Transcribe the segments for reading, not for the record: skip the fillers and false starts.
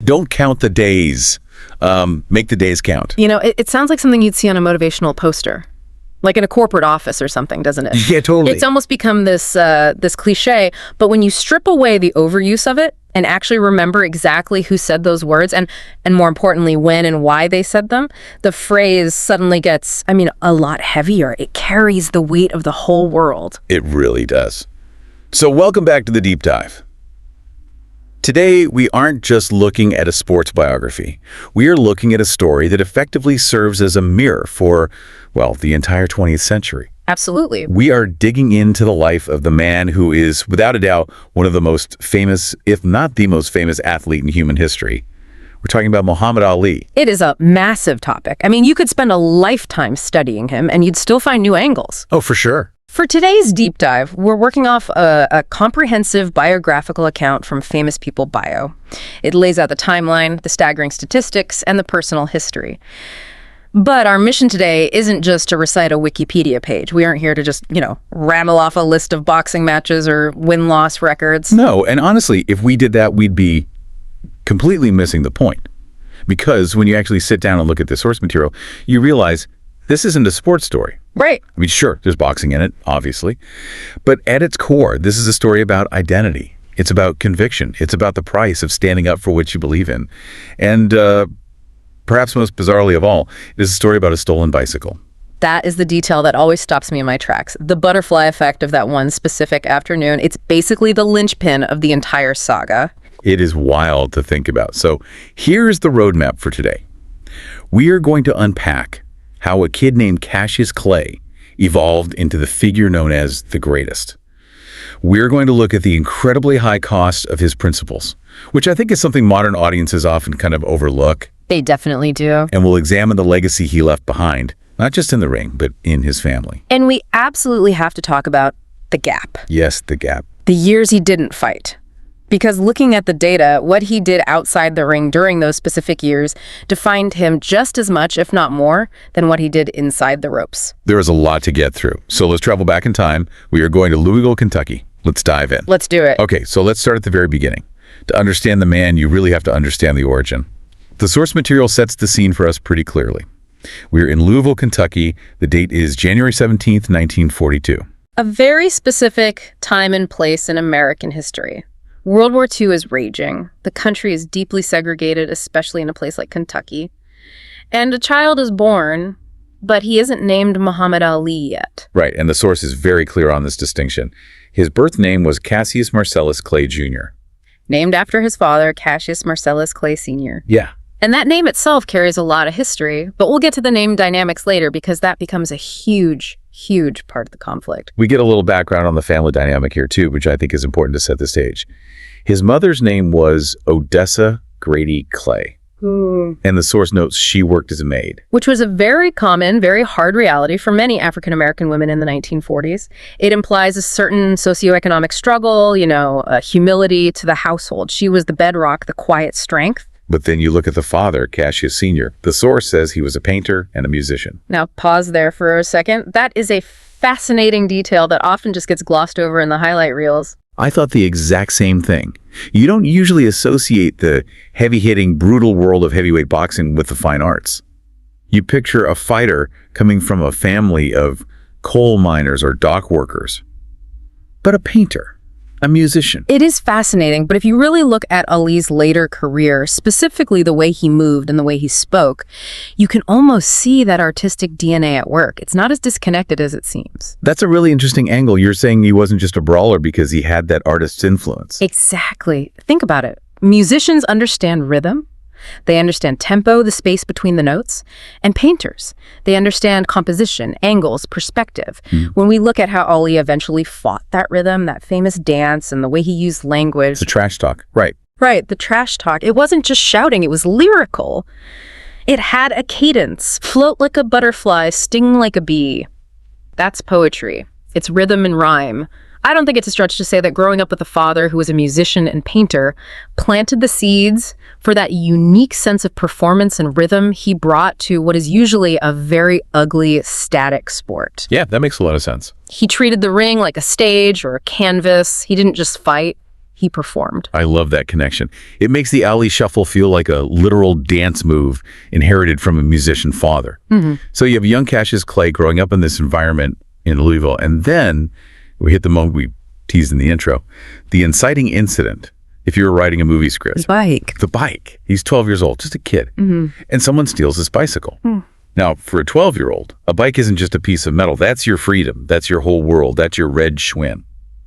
Don't count the days. Make the days count. You know, it sounds like something you'd see on a motivational poster, like in a corporate office or something, doesn't it? Yeah, totally. It's almost become this cliche, but when you strip away the overuse of it and actually remember exactly who said those words and more importantly, when and why they said them, the phrase suddenly gets, a lot heavier. It carries the weight of the whole world. It really does. So welcome back to the Deep Dive. Today, we aren't just looking at a sports biography. We are looking at a story that effectively serves as a mirror for, well, the entire 20th century. Absolutely. We are digging into the life of the man who is, without a doubt, one of the most famous, if not the most famous athlete in human history. We're talking about Muhammad Ali. It is a massive topic. You could spend a lifetime studying him and you'd still find new angles. Oh, for sure. For today's deep dive, we're working off a comprehensive biographical account from Famous People Bio. It lays out the timeline, the staggering statistics, and the personal history. But our mission today isn't just to recite a Wikipedia page. We aren't here to just, rattle off a list of boxing matches or win-loss records. No, and honestly, if we did that, we'd be completely missing the point. Because when you actually sit down and look at the source material, you realize this isn't a sports story. Right. Sure, there's boxing in it, obviously. But at its core, this is a story about identity. It's about conviction. It's about the price of standing up for what you believe in. And perhaps most bizarrely of all, it is a story about a stolen bicycle. That is the detail that always stops me in my tracks. The butterfly effect of that one specific afternoon. It's basically the linchpin of the entire saga. It is wild to think about. So here's the roadmap for today. We are going to unpack how a kid named Cassius Clay evolved into the figure known as the greatest. We're going to look at the incredibly high cost of his principles, which I think is something modern audiences often kind of overlook. They definitely do. And we'll examine the legacy he left behind, not just in the ring, but in his family. And we absolutely have to talk about the gap. Yes, the gap. The years he didn't fight. Because looking at the data, what he did outside the ring during those specific years defined him just as much, if not more, than what he did inside the ropes. There is a lot to get through. So let's travel back in time. We are going to Louisville, Kentucky. Let's dive in. Let's do it. Okay, so let's start at the very beginning. To understand the man, you really have to understand the origin. The source material sets the scene for us pretty clearly. We're in Louisville, Kentucky. The date is January 17th, 1942. A very specific time and place in American history. World War II is raging. The country is deeply segregated, especially in a place like Kentucky. And a child is born, but he isn't named Muhammad Ali yet. Right, and the source is very clear on this distinction. His birth name was Cassius Marcellus Clay Jr. Named after his father, Cassius Marcellus Clay Sr. Yeah. And that name itself carries a lot of history, but we'll get to the name dynamics later because that becomes a huge part of the conflict. We get a little background on the family dynamic here too, which I think is important to set the stage. His mother's name was Odessa Grady Clay. And the source notes she worked as a maid. Which was a very common, very hard reality for many African-American women in the 1940s. It implies a certain socioeconomic struggle, humility to the household. She was the bedrock, the quiet strength. But then you look at the father, Cassius Sr. The source says he was a painter and a musician. Now, pause there for a second. That is a fascinating detail that often just gets glossed over in the highlight reels. I thought the exact same thing. You don't usually associate the heavy-hitting, brutal world of heavyweight boxing with the fine arts. You picture a fighter coming from a family of coal miners or dock workers. But a painter. A musician. It is fascinating, but if you really look at Ali's later career, specifically the way he moved and the way he spoke, you can almost see that artistic DNA at work. It's not as disconnected as it seems. That's a really interesting angle. You're saying he wasn't just a brawler because he had that artist's influence. Exactly. Think about it. Musicians understand rhythm. They understand tempo, the space between the notes, and painters. They understand composition, angles, perspective. When we look at how Ali eventually fought that rhythm, that famous dance, and the way he used language. The trash talk, right. Right, the trash talk. It wasn't just shouting, it was lyrical. It had a cadence, float like a butterfly, sting like a bee. That's poetry. It's rhythm and rhyme. I don't think it's a stretch to say that growing up with a father who was a musician and painter planted the seeds for that unique sense of performance and rhythm he brought to what is usually a very ugly, static sport. Yeah, that makes a lot of sense. He treated the ring like a stage or a canvas. He didn't just fight. he performed. I love that connection. It makes the Ali Shuffle feel like a literal dance move inherited from a musician father. So you have young Cassius Clay growing up in this environment in Louisville, and then we hit the moment we teased in the intro, the inciting incident. If you were writing a movie script. The bike. He's 12 years old, just a kid, and someone steals his bicycle. Now, for a 12-year-old, a bike isn't just a piece of metal. That's your freedom. That's your whole world. That's your red Schwinn.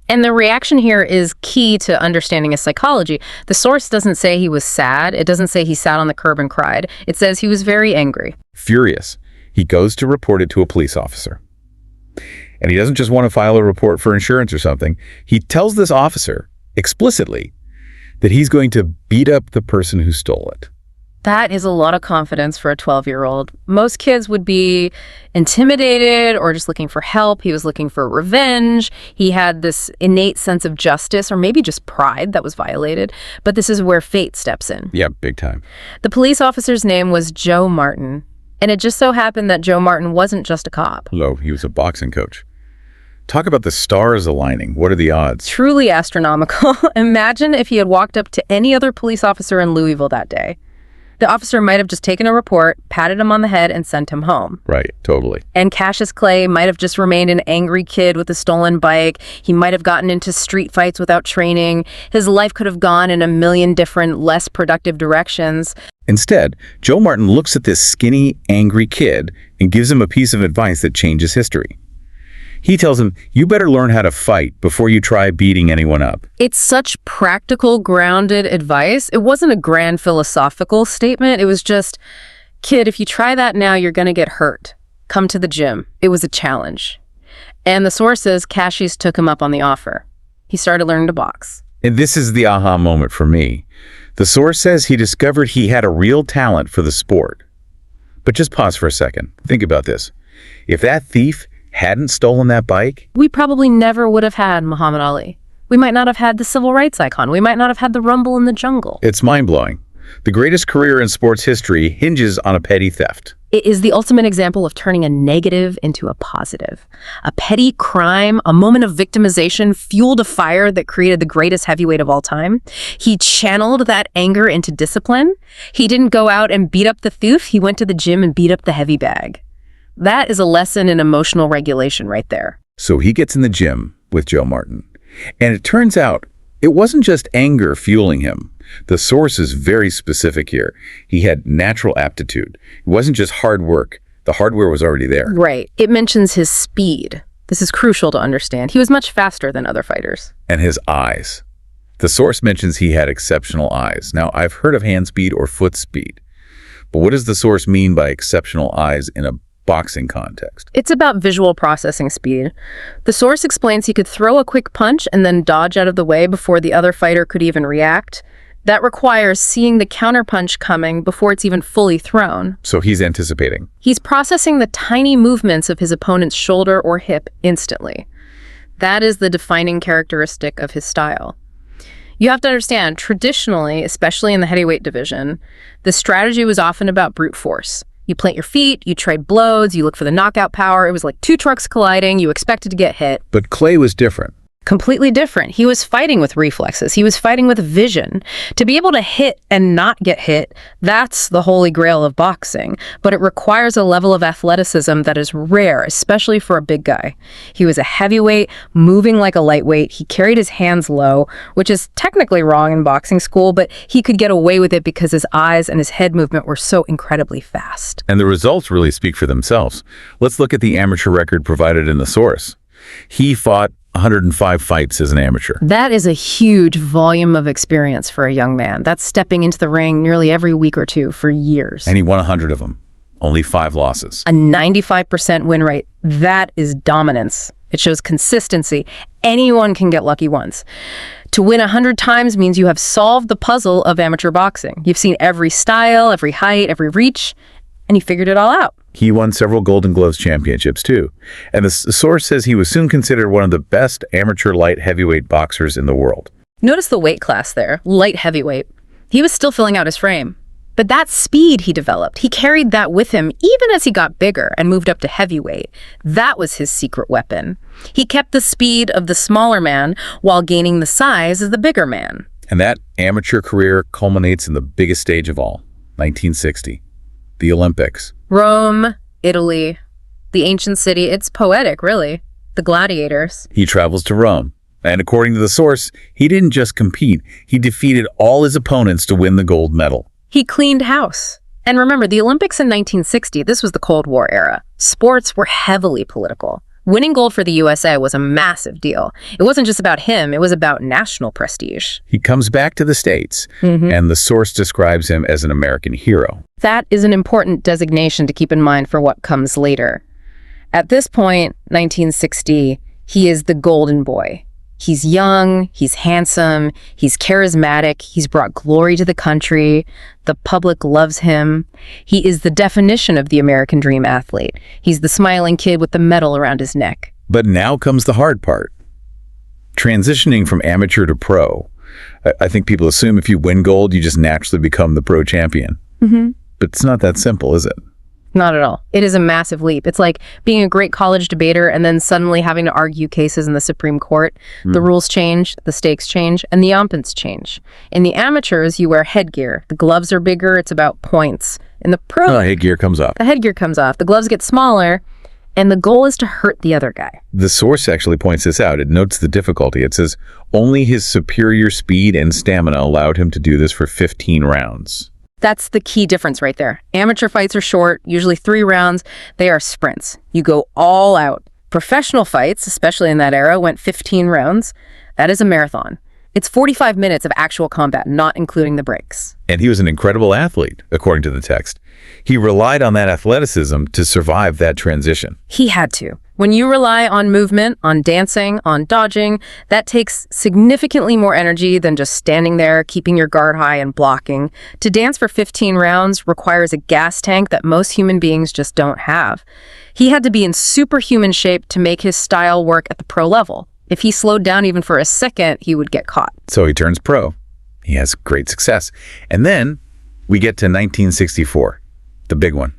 And the reaction here is key to understanding his psychology. The source doesn't say he was sad. It doesn't say he sat on the curb and cried. It says he was very angry. Furious. He goes to report it to a police officer. And he doesn't just want to file a report for insurance or something. He tells this officer explicitly that he's going to beat up the person who stole it. That is a lot of confidence for a 12-year-old. Most kids would be intimidated or just looking for help. He was looking for revenge. He had this innate sense of justice or maybe just pride that was violated. But this is where fate steps in. Yeah, big time. The police officer's name was Joe Martin. And it just so happened that Joe Martin wasn't just a cop. No, he was a boxing coach. Talk about the stars aligning. What are the odds? Truly astronomical. Imagine if he had walked up to any other police officer in Louisville that day. The officer might have just taken a report, patted him on the head, and sent him home. Right, totally. And Cassius Clay might have just remained an angry kid with a stolen bike. He might have gotten into street fights without training. His life could have gone in a million different, less productive directions. Instead, Joe Martin looks at this skinny, angry kid and gives him a piece of advice that changes history. He tells him, you better learn how to fight before you try beating anyone up. It's such practical, grounded advice. It wasn't a grand philosophical statement. It was just, kid, if you try that now, you're going to get hurt. Come to the gym. It was a challenge. And the source says Cassius took him up on the offer. He started learning to box. And this is the aha moment for me. The source says he discovered he had a real talent for the sport. But just pause for a second. Think about this. If that thief hadn't stolen that bike, we probably never would have had Muhammad Ali. We might not have had the civil rights icon. We might not have had the Rumble in the Jungle. It's mind-blowing. The greatest career in sports history hinges on a petty theft. It is the ultimate example of turning a negative into a positive. A petty crime, a moment of victimization, fueled a fire that created the greatest heavyweight of all time. He channeled that anger into discipline. He didn't go out and beat up the thief. He went to the gym and beat up the heavy bag. That is a lesson in emotional regulation right there. So he gets in the gym with Joe Martin. And it turns out it wasn't just anger fueling him. The source is very specific here. He had natural aptitude. It wasn't just hard work. The hardware was already there. Right. It mentions his speed. This is crucial to understand. He was much faster than other fighters. And his eyes. The source mentions he had exceptional eyes. Now, I've heard of hand speed or foot speed. But what does the source mean by exceptional eyes in a boxing context? It's about visual processing speed. The source explains he could throw a quick punch and then dodge out of the way before the other fighter could even react. That requires seeing the counterpunch coming before it's even fully thrown. So he's anticipating. He's processing the tiny movements of his opponent's shoulder or hip instantly. That is the defining characteristic of his style. You have to understand, traditionally, especially in the heavyweight division, the strategy was often about brute force. You plant your feet, you trade blows, you look for the knockout power. It was like two trucks colliding. You expected to get hit. But Clay was different. Completely different. He was fighting with reflexes. He was fighting with vision. To be able to hit and not get hit, that's the holy grail of boxing. But it requires a level of athleticism that is rare, especially for a big guy. He was a heavyweight, moving like a lightweight. He carried his hands low, which is technically wrong in boxing school, but he could get away with it because his eyes and his head movement were so incredibly fast. And the results really speak for themselves. Let's look at the amateur record provided in the source. He fought 105 fights as an amateur. That is a huge volume of experience for a young man. That's stepping into the ring nearly every week or two for years. And he won 100 of them. Only 5 losses. A 95% win rate. That is dominance. It shows consistency. Anyone can get lucky once. To win 100 times means you have solved the puzzle of amateur boxing. You've seen every style, every height, every reach, and you figured it all out. He won several Golden Gloves championships, too. And the source says he was soon considered one of the best amateur light heavyweight boxers in the world. Notice the weight class there, light heavyweight. He was still filling out his frame. But that speed he developed, he carried that with him even as he got bigger and moved up to heavyweight. That was his secret weapon. He kept the speed of the smaller man while gaining the size of the bigger man. And that amateur career culminates in the biggest stage of all, 1960, the Olympics. Rome, Italy, the ancient city. It's poetic, really. The gladiators. He travels to Rome. And according to the source, he didn't just compete. He defeated all his opponents to win the gold medal. He cleaned house. And remember, the Olympics in 1960, this was the Cold War era. Sports were heavily political. Winning gold for the USA was a massive deal. It wasn't just about him, it was about national prestige. He comes back to the States, and the source describes him as an American hero. That is an important designation to keep in mind for what comes later. At this point, 1960, he is the golden boy. He's young, he's handsome, he's charismatic, he's brought glory to the country, the public loves him. He is the definition of the American dream athlete. He's the smiling kid with the medal around his neck. But now comes the hard part. Transitioning from amateur to pro. I think people assume if you win gold, you just naturally become the pro champion. But it's not that simple, is it? Not at all. It is a massive leap. It's like being a great college debater and then suddenly having to argue cases in the Supreme Court. The rules change, the stakes change, and the umpires change. In the amateurs, you wear headgear. The gloves are bigger. It's about points. In the pro, Headgear comes off. the headgear comes off. The gloves get smaller, and the goal is to hurt the other guy. The source actually points this out. It notes the difficulty. It says only his superior speed and stamina allowed him to do this for 15 rounds. That's the key difference right there. Amateur fights are short, usually 3 rounds. They are sprints. You go all out. Professional fights, especially in that era, went 15 rounds. That is a marathon. It's 45 minutes of actual combat, not including the breaks. And he was an incredible athlete, according to the text. He relied on that athleticism to survive that transition. He had to. When you rely on movement, on dancing, on dodging, that takes significantly more energy than just standing there, keeping your guard high and blocking. To dance for 15 rounds requires a gas tank that most human beings just don't have. He had to be in superhuman shape to make his style work at the pro level. If he slowed down even for a second, he would get caught. So he turns pro. He has great success. And then we get to 1964, the big one,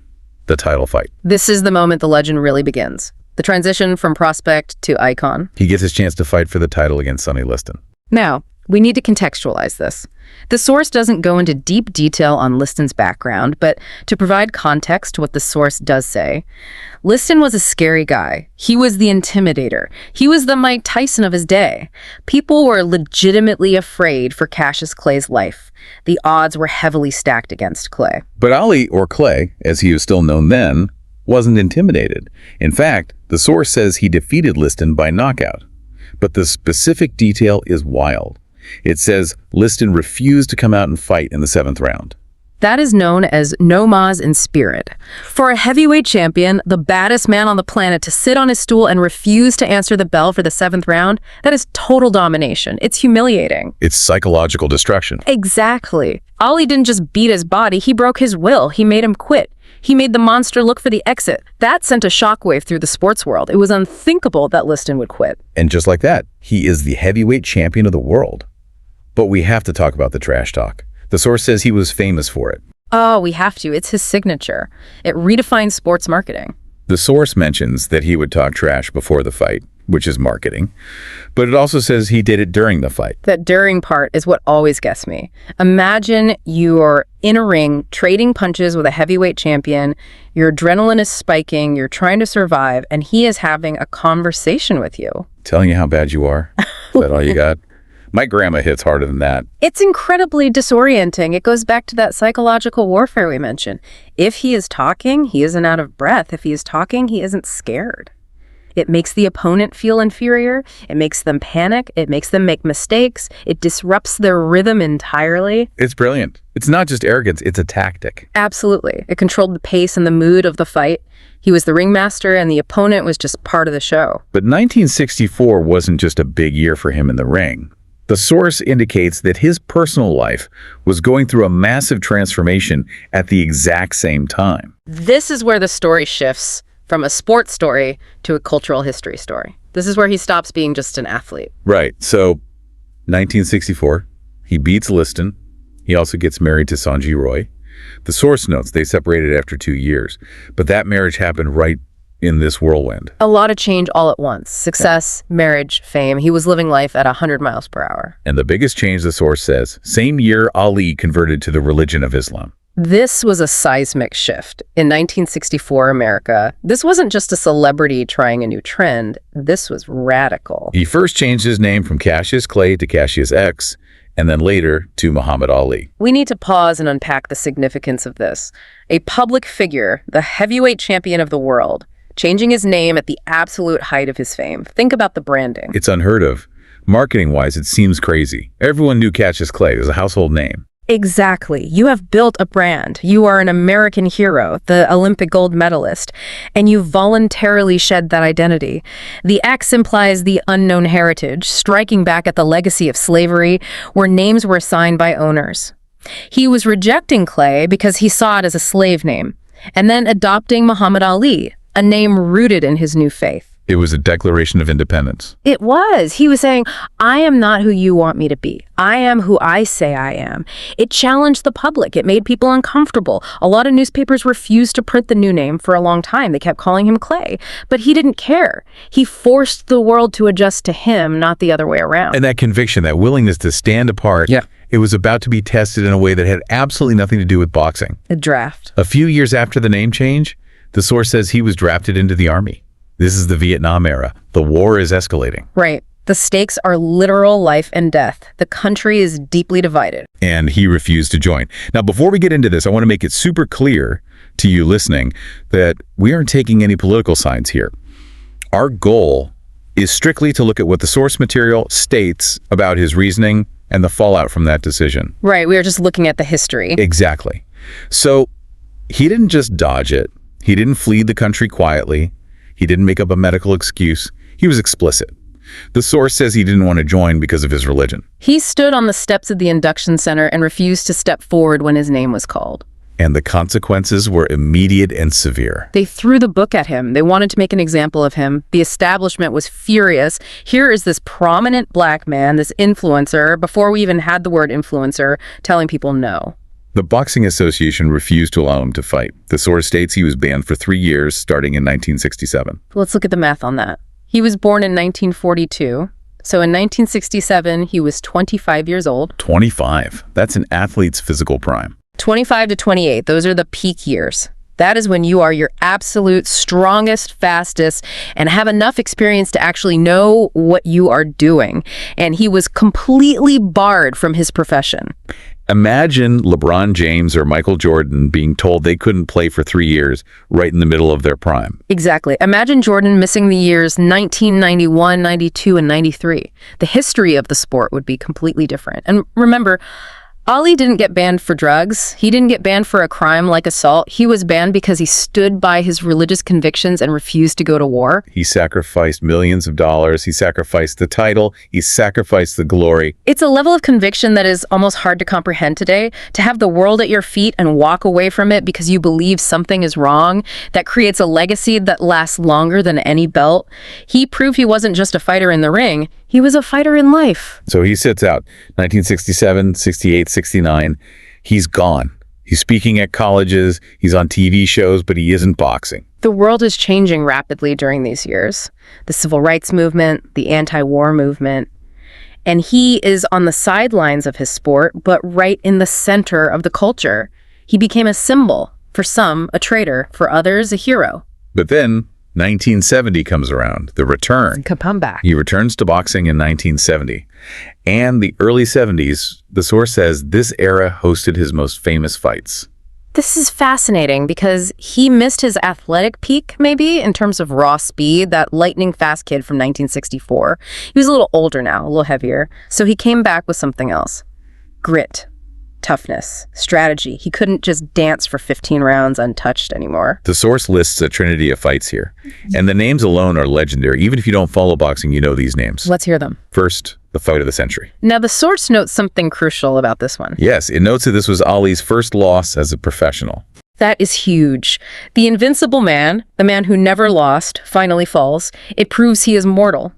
the title fight. This is the moment the legend really begins. The transition from prospect to icon. He gets his chance to fight for the title against Sonny Liston. Now, we need to contextualize this. The source doesn't go into deep detail on Liston's background, but to provide context to what the source does say, Liston was a scary guy. He was the intimidator. He was the Mike Tyson of his day. People were legitimately afraid for Cassius Clay's life. The odds were heavily stacked against Clay. But Ali, or Clay, as he was still known then, wasn't intimidated. In fact, the source says he defeated Liston by knockout. But the specific detail is wild. It says Liston refused to come out and fight in the 7th round. That is known as no mas in spirit. For a heavyweight champion, the baddest man on the planet, to sit on his stool and refuse to answer the bell for the 7th round, that is total domination. It's humiliating. It's psychological destruction. Exactly. Ali didn't just beat his body, he broke his will. He made him quit. He made the monster look for the exit. That sent a shockwave through the sports world. It was unthinkable that Liston would quit. And just like that, he is the heavyweight champion of the world. But we have to talk about the trash talk. The source says he was famous for it. Oh, we have to. It's his signature. It redefines sports marketing. The source mentions that he would talk trash before the fight, which is marketing. But it also says he did it during the fight. That during part is what always gets me. Imagine you're in a ring trading punches with a heavyweight champion. Your adrenaline is spiking. You're trying to survive. And he is having a conversation with you. Telling you how bad you are? Is that all you got? My grandma hits harder than that. It's incredibly disorienting. It goes back to that psychological warfare we mentioned. If he is talking, he isn't out of breath. If he is talking, he isn't scared. It makes the opponent feel inferior. It makes them panic. It makes them make mistakes. It disrupts their rhythm entirely. It's brilliant. It's not just arrogance, it's a tactic. Absolutely. It controlled the pace and the mood of the fight. He was the ringmaster and the opponent was just part of the show. But 1964 wasn't just a big year for him in the ring. The source indicates that his personal life was going through a massive transformation at the exact same time. This is where the story shifts from a sports story to a cultural history story. This is where he stops being just an athlete. Right. So, 1964, he beats Liston. He also gets married to Sanji Roy. The source notes they separated after 2 years, but that marriage happened right in this whirlwind. A lot of change all at once. Success, marriage, fame. He was living life at 100 miles per hour. And the biggest change, the source says, same year Ali converted to the religion of Islam. This was a seismic shift. In 1964 America, this wasn't just a celebrity trying a new trend. This was radical. He first changed his name from Cassius Clay to Cassius X, and then later to Muhammad Ali. We need to pause and unpack the significance of this. A public figure, the heavyweight champion of the world, changing his name at the absolute height of his fame. Think about the branding. It's unheard of. Marketing-wise, it seems crazy. Everyone knew Cassius Clay. It was a household name. Exactly. You have built a brand. You are an American hero, the Olympic gold medalist, and you voluntarily shed that identity. The X implies the unknown heritage, striking back at the legacy of slavery, where names were assigned by owners. He was rejecting Clay because he saw it as a slave name, and then adopting Muhammad Ali, a name rooted in his new faith. It was a declaration of independence. It was. He was saying, I am not who you want me to be. I am who I say I am. It challenged the public. It made people uncomfortable. A lot of newspapers refused to print the new name for a long time. They kept calling him Clay. But he didn't care. He forced the world to adjust to him, not the other way around. And that conviction, that willingness to stand apart, it was about to be tested in a way that had absolutely nothing to do with boxing. A draft. A few years after the name change, the source says he was drafted into the Army. This is the Vietnam era. The war is escalating. Right. The stakes are literal life and death. The country is deeply divided. And he refused to join. Now, before we get into this, I want to make it super clear to you listening that we aren't taking any political sides here. Our goal is strictly to look at what the source material states about his reasoning and the fallout from that decision. Right. We are just looking at the history. Exactly. So he didn't just dodge it. He didn't flee the country quietly. He didn't make up a medical excuse. He was explicit. The source says he didn't want to join because of his religion. He stood on the steps of the induction center and refused to step forward when his name was called. And the consequences were immediate and severe. They threw the book at him. They wanted to make an example of him. The establishment was furious. Here is this prominent black man, this influencer, before we even had the word influencer, telling people no. The Boxing Association refused to allow him to fight. The source states he was banned for 3 years, starting in 1967. Let's look at the math on that. He was born in 1942. So in 1967, he was 25 years old. 25. That's an athlete's physical prime. 25 to 28, those are the peak years. That is when you are your absolute strongest, fastest, and have enough experience to actually know what you are doing. And he was completely barred from his profession. Imagine LeBron James or Michael Jordan being told they couldn't play for 3 years right in the middle of their prime. Exactly. Imagine Jordan missing the years 1991, 92, and 93. The history of the sport would be completely different. And remember, Ali didn't get banned for drugs. He didn't get banned for a crime like assault. He was banned because he stood by his religious convictions and refused to go to war. He sacrificed millions of dollars. He sacrificed the title. He sacrificed the glory. It's a level of conviction that is almost hard to comprehend today. To have the world at your feet and walk away from it because you believe something is wrong, that creates a legacy that lasts longer than any belt. He proved he wasn't just a fighter in the ring. He was a fighter in life. So he sits out. 1967, 68, 69. He's gone. He's speaking at colleges. He's on TV shows, but he isn't boxing. The world is changing rapidly during these years. The civil rights movement, the anti-war movement. And he is on the sidelines of his sport, but right in the center of the culture. He became a symbol. For some, a traitor. For others, a hero. But then 1970 comes around, the return. Comeback. He returns to boxing in 1970. And the early 70s, the source says this era hosted his most famous fights. This is fascinating because he missed his athletic peak, maybe, in terms of raw speed, that lightning fast kid from 1964. He was a little older now, a little heavier, so he came back with something else. Grit. Toughness, strategy. He couldn't just dance for 15 rounds untouched anymore. The source lists a trinity of fights here, and the names alone are legendary. Even if you don't follow boxing, you know these names. Let's hear them. First, the fight of the century. Now, the source notes something crucial about this one. Yes, it notes that this was Ali's first loss as a professional. That is huge. The invincible man, the man who never lost, finally falls. It proves he is mortal.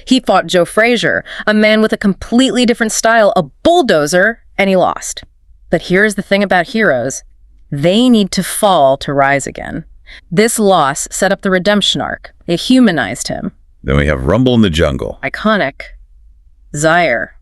He fought Joe Frazier, a man with a completely different style, a bulldozer, and he lost. But here's the thing about heroes. They need to fall to rise again. This loss set up the redemption arc. It humanized him. Then we have Rumble in the Jungle. Iconic. Zaire.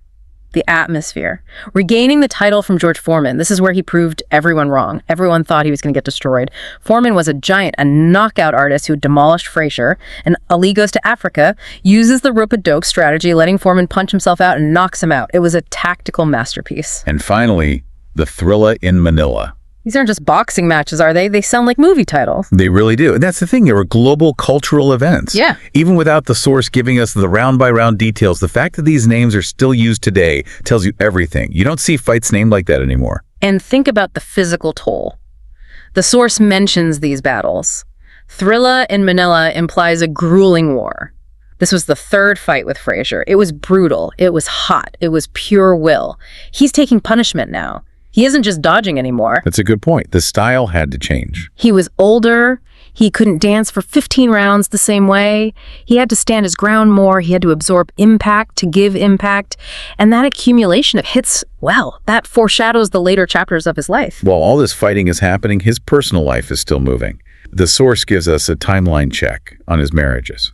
The atmosphere. Regaining the title from George Foreman. This is where he proved everyone wrong. Everyone thought he was going to get destroyed. Foreman was a giant, a knockout artist who demolished Frazier. And Ali Goes to Africa uses the rope-a-dope strategy, letting Foreman punch himself out and knocks him out. It was a tactical masterpiece. And finally, The Thrilla in Manila. These aren't just boxing matches, are they? They sound like movie titles. They really do. And that's the thing. They were global cultural events. Yeah. Even without the source giving us the round-by-round details, the fact that these names are still used today tells you everything. You don't see fights named like that anymore. And think about the physical toll. The source mentions these battles. Thrilla in Manila implies a grueling war. This was the third fight with Frazier. It was brutal. It was hot. It was pure will. He's taking punishment now. He isn't just dodging anymore. That's a good point. The style had to change. He was older. He couldn't dance for 15 rounds the same way. He had to stand his ground more. He had to absorb impact to give impact. And that accumulation of hits, well, that foreshadows the later chapters of his life. While all this fighting is happening, his personal life is still moving. The source gives us a timeline check on his marriages.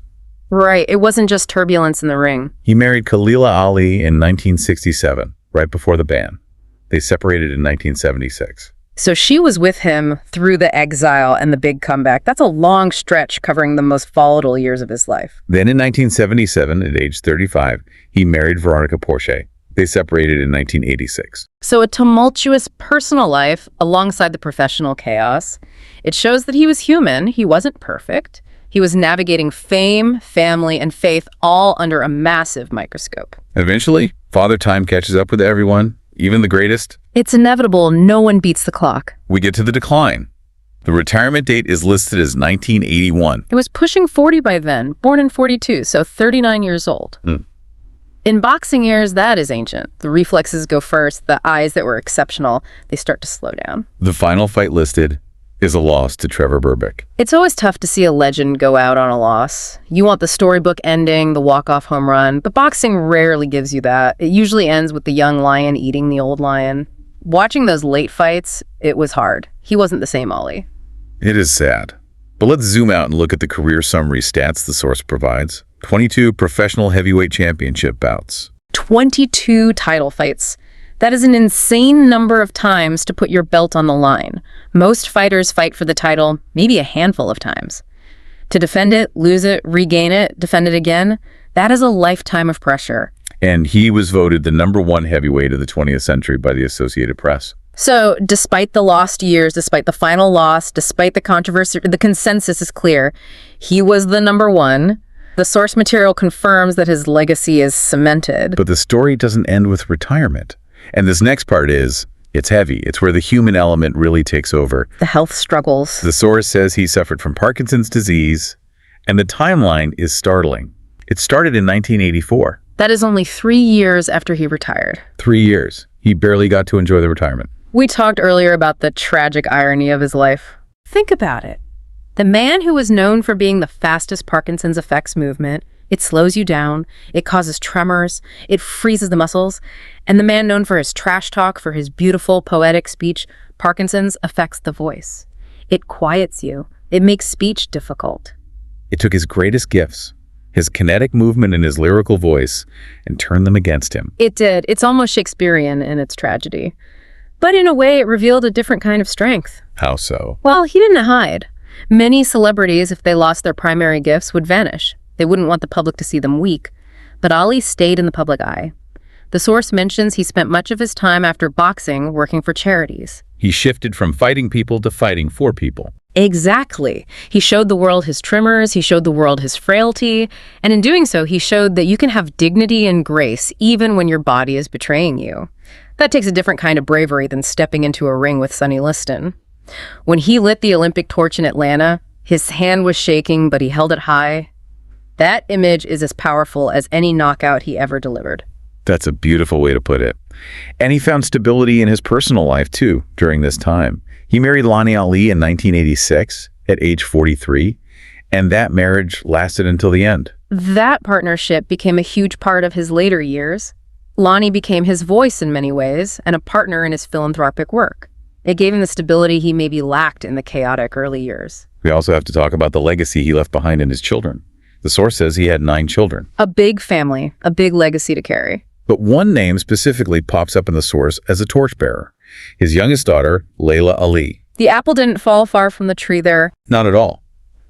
Right. It wasn't just turbulence in the ring. He married Khalila Ali in 1967, right before the ban. They separated in 1976. So she was with him through the exile and the big comeback. That's a long stretch covering the most volatile years of his life. Then in 1977, at age 35, he married Veronica Porsche. They separated in 1986. So a tumultuous personal life alongside the professional chaos. It shows that he was human. He wasn't perfect. He was navigating fame, family, and faith all under a massive microscope. Eventually, Father Time catches up with everyone, even the greatest. It's inevitable. No one beats the clock. We get to the decline. The retirement date is listed as 1981. It was pushing 40 by then, born in 42, so 39 years old. In boxing years, that is ancient. The reflexes go first. The eyes that were exceptional, they start to slow down. The final fight listed is a loss to Trevor Berbick. It's always tough to see a legend go out on a loss. You want the storybook ending, the walk-off home run, but boxing rarely gives you that. It usually ends with the young lion eating the old lion. Watching those late fights, it was hard. He wasn't the same Ali. It is sad. But let's zoom out and look at the career summary stats the source provides. 22 professional heavyweight championship bouts. 22 title fights. That is an insane number of times to put your belt on the line. Most fighters fight for the title maybe a handful of times. To defend it, lose it, regain it, defend it again, that is a lifetime of pressure. And he was voted the #1 heavyweight of the 20th century by the Associated Press. So, despite the lost years, despite the final loss, despite the controversy, the consensus is clear. He was the #1. The source material confirms that his legacy is cemented. But the story doesn't end with retirement. And this next part it's heavy. It's where the human element really takes over. The health struggles. The source says he suffered from Parkinson's disease, and the timeline is startling. It started in 1984. That is only 3 years after he retired. 3 years. He barely got to enjoy the retirement. We talked earlier about the tragic irony of his life. Think about it. The man who was known for being the fastest Parkinson's effects movement, it slows you down, it causes tremors, it freezes the muscles, and the man known for his trash talk, for his beautiful, poetic speech, Parkinson's affects the voice. It quiets you. It makes speech difficult. It took his greatest gifts, his kinetic movement and his lyrical voice, and turned them against him. It did. It's almost Shakespearean in its tragedy. But in a way, it revealed a different kind of strength. How so? Well, he didn't hide. Many celebrities, if they lost their primary gifts, would vanish. They wouldn't want the public to see them weak. But Ali stayed in the public eye. The source mentions he spent much of his time after boxing working for charities. He shifted from fighting people to fighting for people. Exactly. He showed the world his tremors, he showed the world his frailty, and in doing so, he showed that you can have dignity and grace even when your body is betraying you. That takes a different kind of bravery than stepping into a ring with Sonny Liston. When he lit the Olympic torch in Atlanta, his hand was shaking, but he held it high. That image is as powerful as any knockout he ever delivered. That's a beautiful way to put it. And he found stability in his personal life, too, during this time. He married Lonnie Ali in 1986 at age 43, and that marriage lasted until the end. That partnership became a huge part of his later years. Lonnie became his voice in many ways and a partner in his philanthropic work. It gave him the stability he maybe lacked in the chaotic early years. We also have to talk about the legacy he left behind in his children. The source says he had 9 children. A big family, a big legacy to carry. But one name specifically pops up in the source as a torchbearer. His youngest daughter, Layla Ali. The apple didn't fall far from the tree there. Not at all.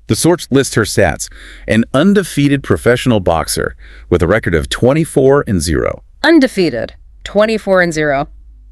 The source lists her stats: an undefeated professional boxer with a record of 24-0. Undefeated. 24-0.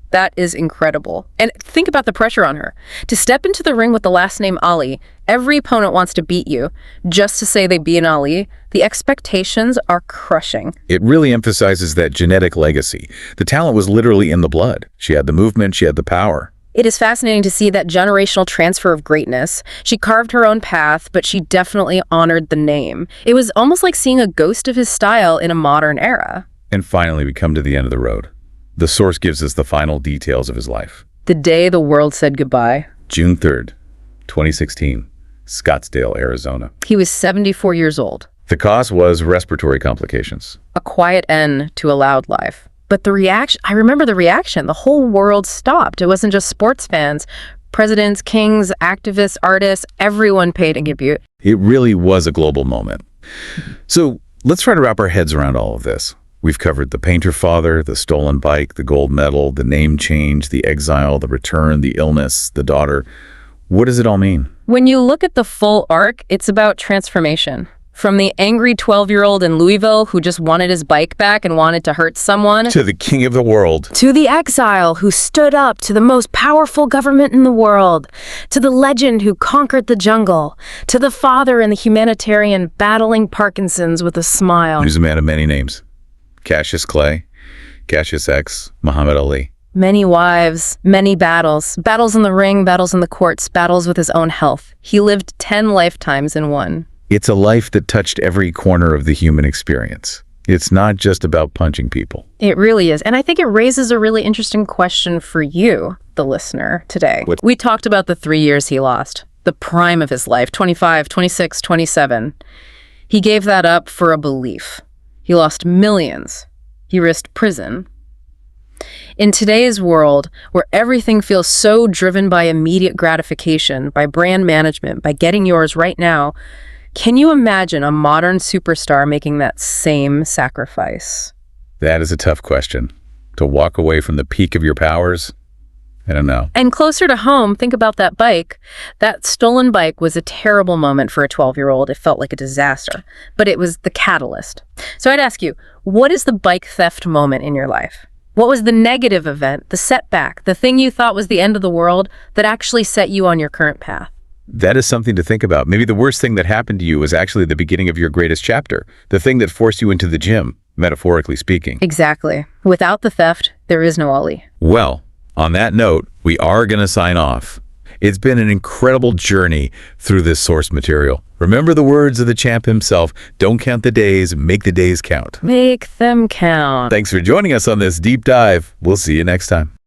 That is incredible. And think about the pressure on her. To step into the ring with the last name Ali, every opponent wants to beat you. Just to say they beat an Ali, the expectations are crushing. It really emphasizes that genetic legacy. The talent was literally in the blood. She had the movement, she had the power. It is fascinating to see that generational transfer of greatness. She carved her own path, but she definitely honored the name. It was almost like seeing a ghost of his style in a modern era. And finally, we come to the end of the road. The source gives us the final details of his life. The day the world said goodbye. June 3rd, 2016, Scottsdale, Arizona. He was 74 years old. The cause was respiratory complications. A quiet end to a loud life. But the reaction, I remember the reaction. The whole world stopped. It wasn't just sports fans. Presidents, kings, activists, artists, everyone paid tribute. It really was a global moment. So let's try to wrap our heads around all of this. We've covered the painter father, the stolen bike, the gold medal, the name change, the exile, the return, the illness, the daughter. What does it all mean? When you look at the full arc, it's about transformation. From the angry 12-year-old in Louisville who just wanted his bike back and wanted to hurt someone, To the king of the world. to the exile who stood up to the most powerful government in the world, to the legend who conquered the jungle, to the father and the humanitarian battling Parkinson's with a smile. He's a man of many names. Cassius Clay, Cassius X, Muhammad Ali. Many wives, many battles. Battles in the ring, battles in the courts, battles with his own health. He lived 10 lifetimes in one. It's a life that touched every corner of the human experience. It's not just about punching people. It really is. And I think it raises a really interesting question for you, the listener, today. What? We talked about the 3 years he lost, the prime of his life, 25, 26, 27. He gave that up for a belief. He lost millions. He risked prison. In today's world, where everything feels so driven by immediate gratification, by brand management, by getting yours right now, can you imagine a modern superstar making that same sacrifice? That is a tough question. To walk away from the peak of your powers? I don't know. And closer to home, think about that bike. That stolen bike was a terrible moment for a 12-year-old. It felt like a disaster, but it was the catalyst. So I'd ask you, what is the bike theft moment in your life? What was the negative event, the setback, the thing you thought was the end of the world that actually set you on your current path? That is something to think about. Maybe the worst thing that happened to you was actually the beginning of your greatest chapter, the thing that forced you into the gym, metaphorically speaking. Exactly. Without the theft, there is no Ali. Well, on that note, we are going to sign off. It's been an incredible journey through this source material. Remember the words of the champ himself, don't count the days, make the days count. Make them count. Thanks for joining us on this deep dive. We'll see you next time.